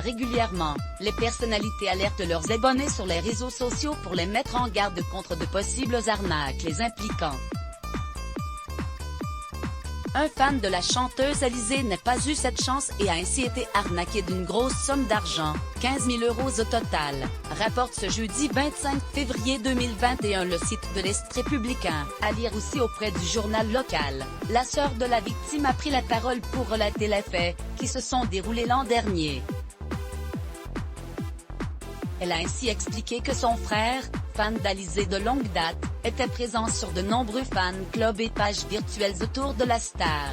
Régulièrement, les personnalités alertent leurs abonnés sur les réseaux sociaux pour les mettre en garde contre de possibles arnaques les impliquant. Un fan de la chanteuse Alizée n'a pas eu cette chance et a ainsi été arnaqué d'une grosse somme d'argent, 15 000 € au total, rapporte ce jeudi 25 février 2021 le site de l'Est républicain. À lire aussi auprès du journal local, la sœur de la victime a pris la parole pour relater les faits, qui se sont déroulés l'an dernier. Elle a ainsi expliqué que son frère, fan d'Alizée de longue date, était présent sur de nombreux fan clubs et pages virtuelles autour de la star.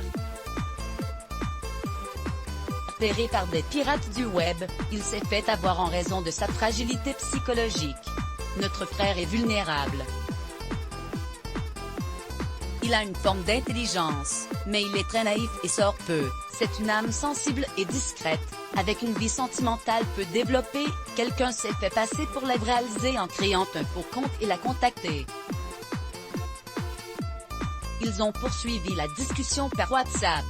Repéré par des pirates du web, il s'est fait avoir en raison de sa fragilité psychologique. Notre frère est vulnérable. Il a une forme d'intelligence, mais il est très naïf et sort peu. C'est une âme sensible et discrète, avec une vie sentimentale peu développée. Quelqu'un s'est fait passer pour la vraie Alizée en créant un faux compte et l'a contacté. Ils ont poursuivi la discussion par WhatsApp.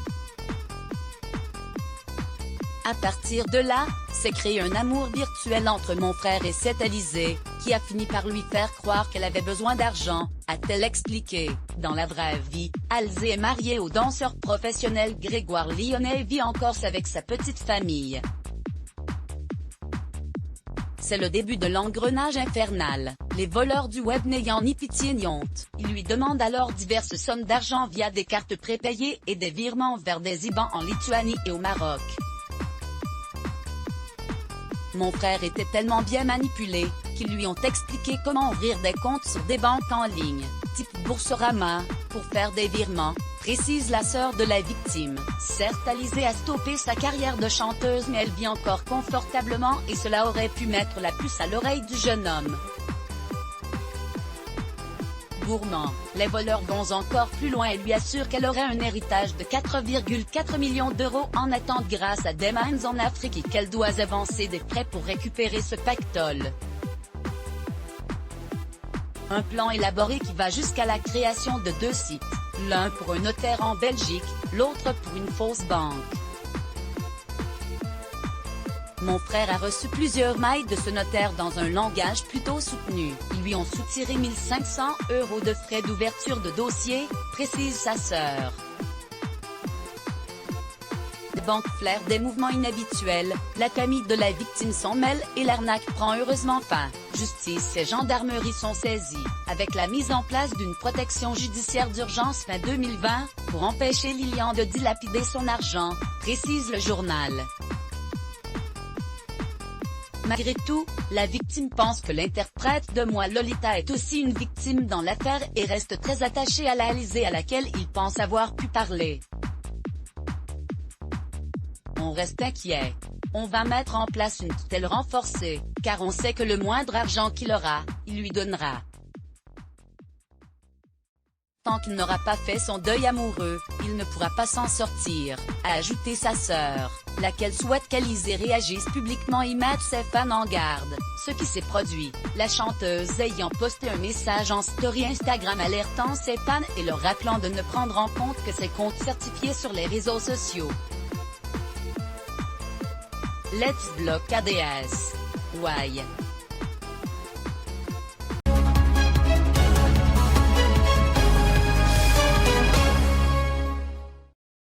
À partir de là, s'est créé un amour virtuel entre mon frère et cette Alizée, qui a fini par lui faire croire qu'elle avait besoin d'argent, a-t-elle expliqué. Dans la vraie vie, Alizée est mariée au danseur professionnel Grégoire Lyonnais et vit en Corse avec sa petite famille. C'est le début de l'engrenage infernal, les voleurs du web n'ayant ni pitié ni honte. Ils lui demandent alors diverses sommes d'argent via des cartes prépayées et des virements vers des IBAN en Lituanie et au Maroc. Mon frère était tellement bien manipulé, qu'ils lui ont expliqué comment ouvrir des comptes sur des banques en ligne, type Boursorama, pour faire des virements, précise la sœur de la victime. Certes, Alizée a stoppé sa carrière de chanteuse mais elle vit encore confortablement et cela aurait pu mettre la puce à l'oreille du jeune homme. Gourmand, les voleurs vont encore plus loin et lui assurent qu'elle aurait un héritage de 4,4 millions d'euros en attente grâce à des mines en Afrique et qu'elle doit avancer des frais pour récupérer ce pactole. Un plan élaboré qui va jusqu'à la création de 2 sites, l'un pour un notaire en Belgique, l'autre pour une fausse banque. Mon frère a reçu plusieurs mails de ce notaire dans un langage plutôt soutenu. Ils lui ont soutiré 1 500 € de frais d'ouverture de dossier, précise sa sœur. Les banques flairent des mouvements inhabituels, la famille de la victime s'en mêle et l'arnaque prend heureusement fin. Justice et gendarmerie sont saisis, avec la mise en place d'une protection judiciaire d'urgence fin 2020, pour empêcher Lilian de dilapider son argent, précise le journal. Malgré tout, la victime pense que l'interprète de Moi Lolita est aussi une victime dans l'affaire et reste très attachée à la Alizée à laquelle il pense avoir pu parler. On reste inquiet. On va mettre en place une tutelle renforcée, car on sait que le moindre argent qu'il aura, il lui donnera. Tant qu'il n'aura pas fait son deuil amoureux, il ne pourra pas s'en sortir, a ajouté sa sœur, laquelle souhaite qu'Alizée réagisse publiquement et mette ses fans en garde, ce qui s'est produit, la chanteuse ayant posté un message en story Instagram alertant ses fans et leur rappelant de ne prendre en compte que ses comptes certifiés sur les réseaux sociaux. Let's block ADS. Why?